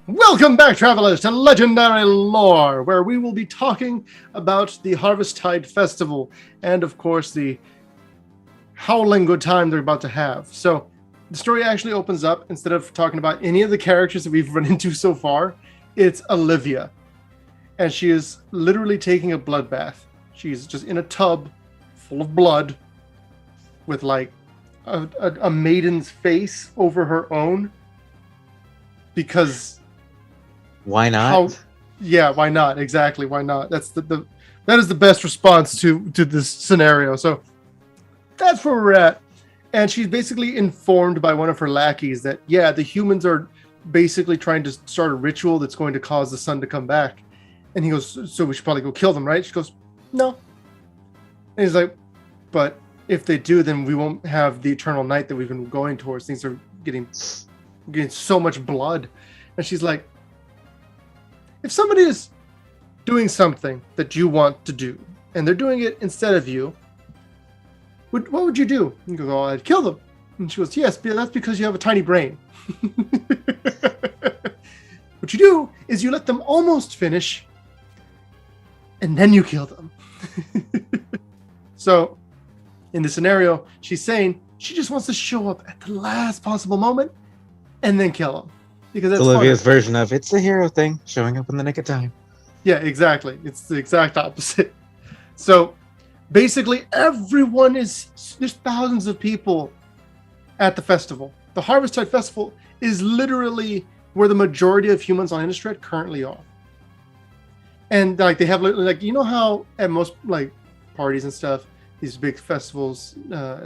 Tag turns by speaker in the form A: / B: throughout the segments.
A: Welcome back, travelers, to Legendary Lore, where we will be talking about the Harvesttide Festival and, of course, the howling good time they're about to have. So, the story actually opens up, instead of talking about any of the characters that we've run into so far, it's Olivia. And she is literally taking a bloodbath. She's just in a tub full of blood with, like, a maiden's face over her own. Because...
B: why not?
A: Why not? Exactly, why not? That is the best response to this scenario. So that's where we're at. And she's basically informed by one of her lackeys that, the humans are basically trying to start a ritual that's going to cause the sun to come back. And he goes, so we should probably go kill them, right? She goes, no. And he's like, but if they do, then we won't have the eternal night that we've been going towards. Things are getting so much blood. And she's like, if somebody is doing something that you want to do, and they're doing it instead of you, what would you do? And you go, oh, I'd kill them. And she goes, yes, but that's because you have a tiny brain. What you do is you let them almost finish, and then you kill them. So, in this scenario, she's saying she just wants to show up at the last possible moment, and then kill them. Because that's
B: Olivia's version of it's the hero thing, showing up in the nick of time.
A: Yeah, exactly. It's the exact opposite. So basically everyone there's thousands of people at the festival. The Harvesttide Festival is literally where the majority of humans on Innistrad currently are. And like they have like, you know how at most like parties and stuff, these big festivals,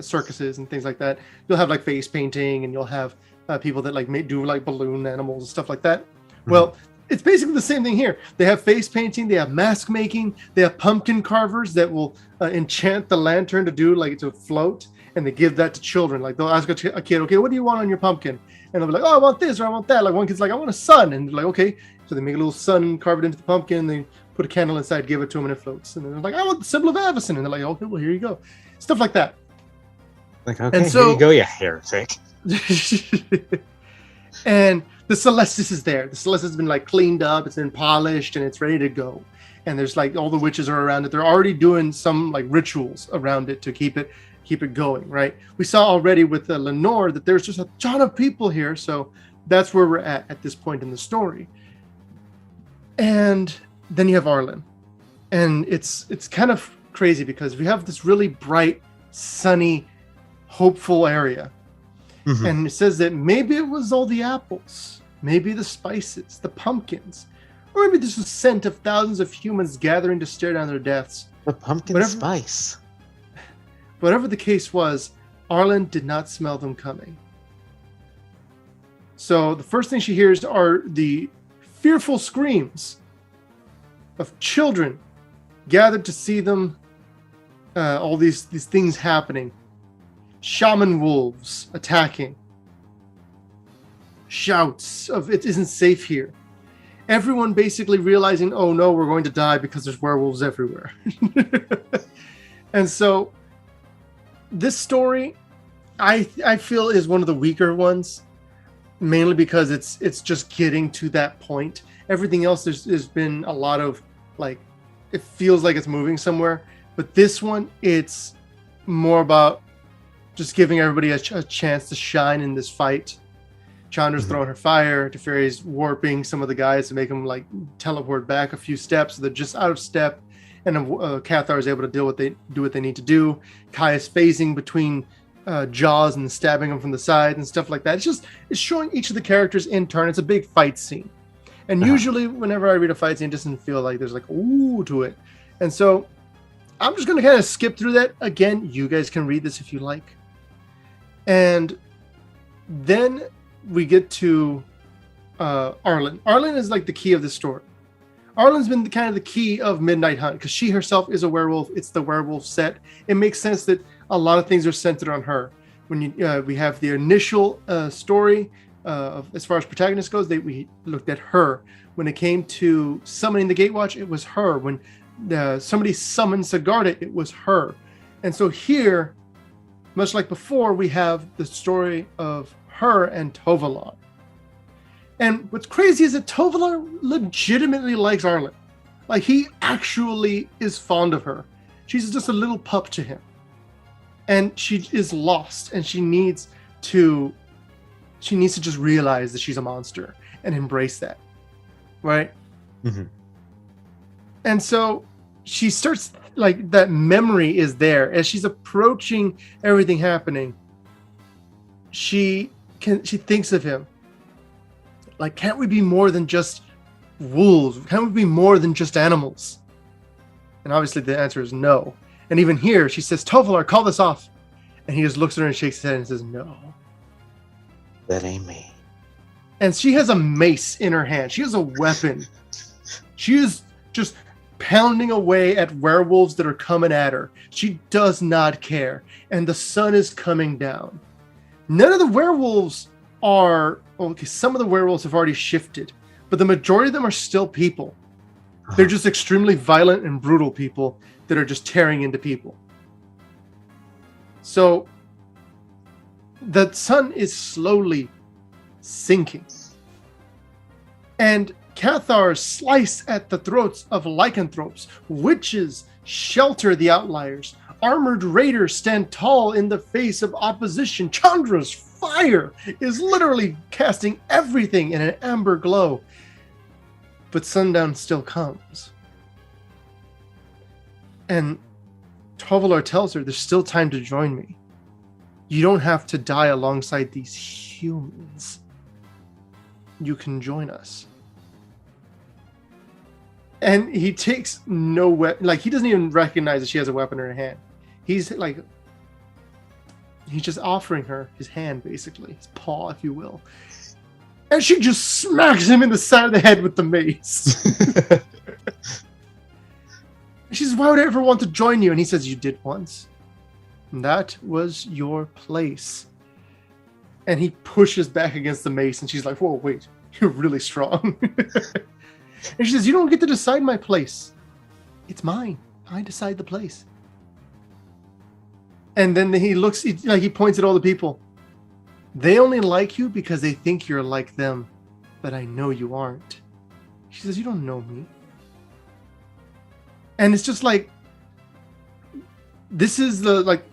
A: circuses and things like that, you'll have like face painting and you'll have people that like do like balloon animals and stuff like that. Mm-hmm. Well, it's basically the same thing here. They have face painting, they have mask making, they have pumpkin carvers that will enchant the lantern to float, and they give that to children. Like they'll ask a kid, okay, what do you want on your pumpkin? And they'll be like, oh, I want this or I want that. Like one kid's like, I want a sun, and they're like, okay. So they make a little sun, carve it into the pumpkin, and they put a candle inside, give it to them, and it floats. And then they're like, I want the symbol of Avacyn, and they're like, okay, well here you go, stuff like that.
B: Like, okay, and so, here you go, you heretic.
A: And the Celestis is there. The Celestis has been like cleaned up, it's been polished, and it's ready to go. And there's like all the witches are around it. They're already doing some like rituals around it to keep it going, right? We saw already with Lenore that there's just a ton of people here, so that's where we're at this point in the story. And then you have Arlen, and it's kind of crazy because we have this really bright, sunny, hopeful area. Mm-hmm. And it says that maybe it was all the apples, maybe the spices, the pumpkins, or maybe this was scent of thousands of humans gathering to stare down their deaths.
B: The pumpkin spice.
A: Whatever the case was, Arlen did not smell them coming. So the first thing she hears are the fearful screams of children gathered to see them, all these things happening. Shaman wolves attacking. Shouts of it isn't safe here. Everyone basically realizing, oh no, we're going to die because there's werewolves everywhere. And so this story, I feel, is one of the weaker ones, mainly because it's just getting to that point. Everything else, there's been a lot of like, it feels like it's moving somewhere, but this one, it's more about just giving everybody a chance to shine in this fight. Chandra's throwing her fire. Teferi's warping some of the guys to make them like teleport back a few steps. So they're just out of step. And Cathar is able to do what they need to do. Kai is phasing between jaws and stabbing them from the side and stuff like that. It's showing each of the characters in turn. It's a big fight scene. And usually whenever I read a fight scene, it doesn't feel like there's like ooh to it. And so I'm just going to kind of skip through that. Again, you guys can read this if you like. And then we get to Arlen. Arlen is like the key of the story. Arlen's been kind of the key of Midnight Hunt because she herself is a werewolf. It's the werewolf set. It makes sense that a lot of things are centered on her. When we have the initial story as far as protagonist goes, we looked at her. When it came to summoning the Gatewatch, it was her. When somebody summoned Sigarda, it was her. And so here, much like before, we have the story of her and Tovolar. And what's crazy is that Tovolar legitimately likes Arlen. Like, he actually is fond of her. She's just a little pup to him. And she is lost, and she needs to just realize that she's a monster and embrace that. Right?
B: Mm-hmm.
A: And so she starts, like, that memory is there. As she's approaching everything happening, she thinks of him. Like, can't we be more than just wolves? Can't we be more than just animals? And obviously the answer is no. And even here, she says, Tovolar, call this off. And he just looks at her and shakes his head and says, no.
B: That ain't me.
A: And she has a mace in her hand. She has a weapon. She is just pounding away at werewolves that are coming at her. She does not care. And the sun is coming down. None of the werewolves are... Okay, some of the werewolves have already shifted, but the majority of them are still people. They're just extremely violent and brutal people that are just tearing into people. So the sun is slowly sinking. And Cathars slice at the throats of lycanthropes. Witches shelter the outliers. Armored raiders stand tall in the face of opposition. Chandra's fire is literally casting everything in an amber glow. But sundown still comes. And Tovolar tells her, there's still time to join me. You don't have to die alongside these humans. You can join us. And he takes no weapon. Like, he doesn't even recognize that she has a weapon in her hand. He's just offering her his hand, basically. His paw, if you will. And she just smacks him in the side of the head with the mace. She says, why would I ever want to join you? And he says, you did once. And that was your place. And he pushes back against the mace. And she's like, whoa, wait, you're really strong. And she says, you don't get to decide my place. It's mine. I decide the place. And then he looks, he points at all the people. They only like you because they think you're like them, but I know you aren't. She says, you don't know me. And it's just like, this is it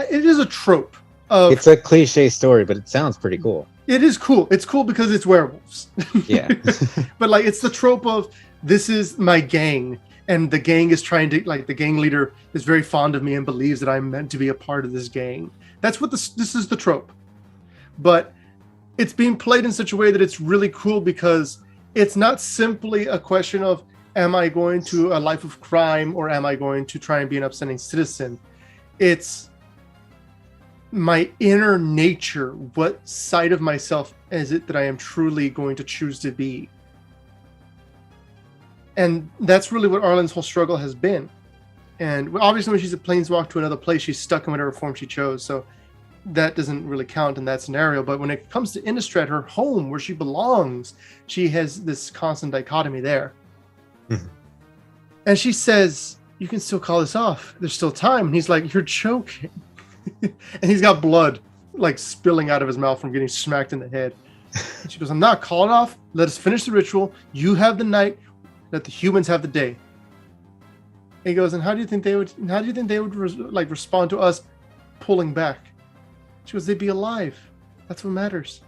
A: is a trope of...
B: It's a cliche story, but it sounds pretty cool.
A: It is cool. It's cool because it's werewolves.
B: Yeah.
A: But like, it's the trope of, this is my gang. And the gang is trying to, like, the gang leader is very fond of me and believes that I'm meant to be a part of this gang. That's what this is the trope. But it's being played in such a way that it's really cool because it's not simply a question of, am I going to a life of crime or am I going to try and be an upstanding citizen? It's my inner nature. What side of myself is it that I am truly going to choose to be? And that's really what Arlen's whole struggle has been. And obviously when she's a planeswalk to another place, she's stuck in whatever form she chose. So that doesn't really count in that scenario. But when it comes to Innistrad, her home, where she belongs, she has this constant dichotomy there. Mm-hmm. And she says, you can still call this off. There's still time. And he's like, you're joking. And he's got blood like spilling out of his mouth from getting smacked in the head. And she goes, I'm not calling off. Let us finish the ritual. You have the night. Let the humans have the day. And he goes, and how do you think they would respond to us pulling back? She goes, they'd be alive. That's what matters.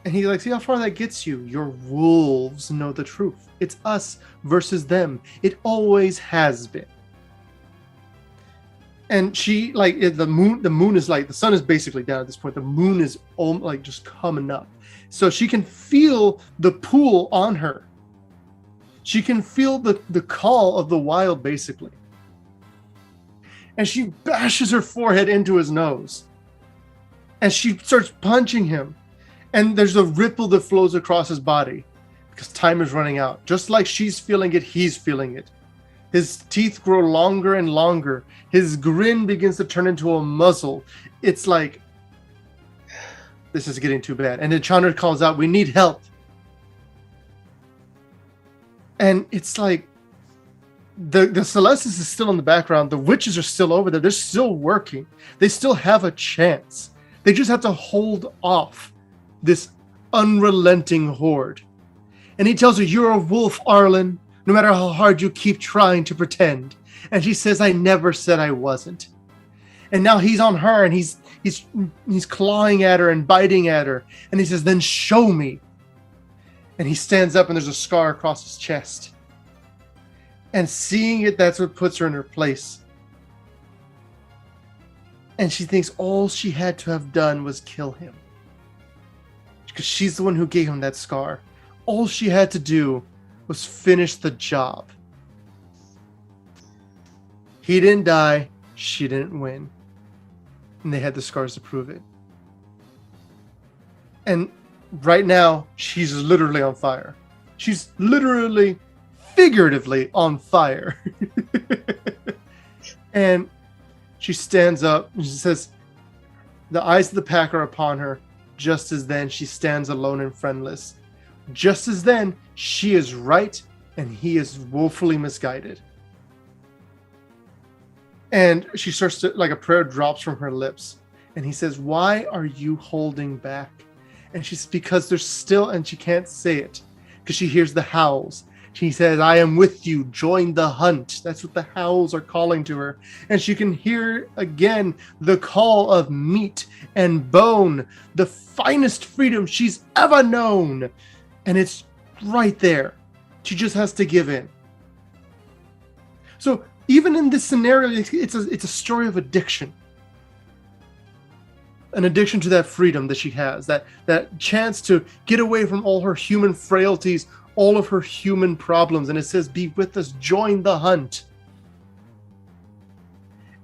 A: And he's like, see how far that gets you? Your wolves know the truth. It's us versus them. It always has been. And she, like, the moon is like, the sun is basically down at this point. The moon is like just coming up. So she can feel the pull on her. She can feel the call of the wild, basically. And she bashes her forehead into his nose. And she starts punching him. And there's a ripple that flows across his body. Because time is running out. Just like she's feeling it, he's feeling it. His teeth grow longer and longer. His grin begins to turn into a muzzle. It's like, this is getting too bad. And then Chandra calls out, we need help. And it's like, the Celestis is still in the background. The witches are still over there. They're still working. They still have a chance. They just have to hold off this unrelenting horde. And he tells her, "You're a wolf, Arlen, no matter how hard you keep trying to pretend." And she says, "I never said I wasn't." And now he's on her, and he's clawing at her and biting at her. And he says, "Then show me." And he stands up, and there's a scar across his chest. And seeing it, that's what puts her in her place. And she thinks all she had to have done was kill him, because she's the one who gave him that scar. All she had to do was finish the job. He didn't die. She didn't win. And they had the scars to prove it. And right now, she's literally on fire. She's literally, figuratively on fire. And she stands up and she says, the eyes of the pack are upon her. Just as then, she stands alone and friendless. Just as then, she is right and he is woefully misguided. And she starts to, like, a prayer drops from her lips. And he says, "Why are you holding back?" And she's, "Because there's still," and she can't say it because she hears the howls. She says, "I am with you. Join the hunt." That's what the howls are calling to her. And she can hear again the call of meat and bone, the finest freedom she's ever known. And it's right there. She just has to give in. So even in this scenario, it's a story of addiction. An addiction to that freedom that she has, that chance to get away from all her human frailties, all of her human problems. And it says, "Be with us, join the hunt."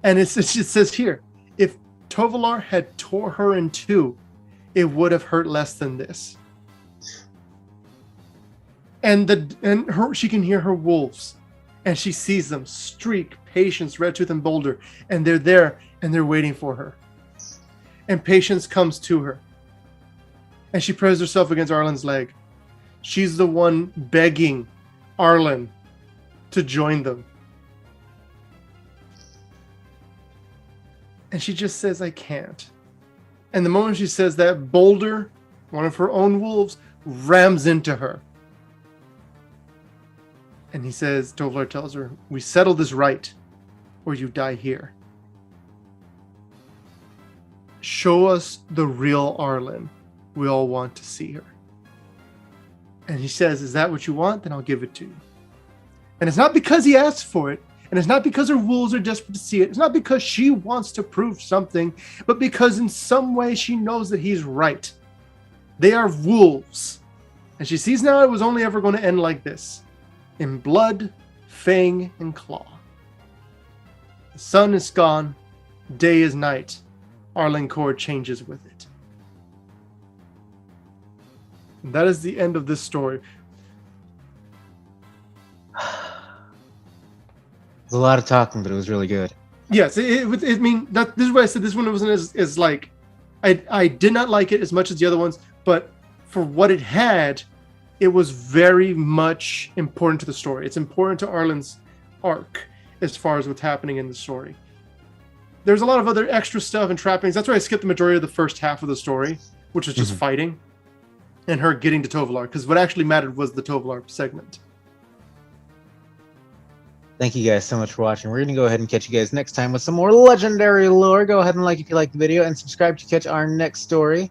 A: And it says here, if Tovolar had tore her in two, it would have hurt less than this. And she can hear her wolves, and she sees them: Streak, Patience, Redtooth, and Boulder. And they're there, and they're waiting for her. And Patience comes to her, and she presses herself against Arlen's leg. She's the one begging Arlen to join them. And she just says, "I can't." And the moment she says that, Boulder, one of her own wolves, rams into her. And he says, Tovolar tells her, "We settle this right, or you die here. Show us the real Arlen. We all want to see her." And he says, "Is that what you want? Then I'll give it to you." And it's not because he asked for it, and it's not because her wolves are desperate to see it. It's not because she wants to prove something, but because in some way she knows that he's right. They are wolves. And she sees now it was only ever going to end like this: in blood, fang, and claw. The sun is gone. Day is night. Arlen Cord changes with it. And that is the end of this story.
B: There's a lot of talking, but it was really good.
A: Yes, this is why I said this one wasn't as like, I did not like it as much as the other ones, but for what it had, it was very much important to the story. It's important to Arlen's arc as far as what's happening in the story. There's a lot of other extra stuff and trappings. That's why I skipped the majority of the first half of the story, which was just fighting and her getting to Tovolar, because what actually mattered was the Tovolar segment.
B: Thank you guys so much for watching. We're going to go ahead and catch you guys next time with some more legendary lore. Go ahead and like if you like the video and subscribe to catch our next story.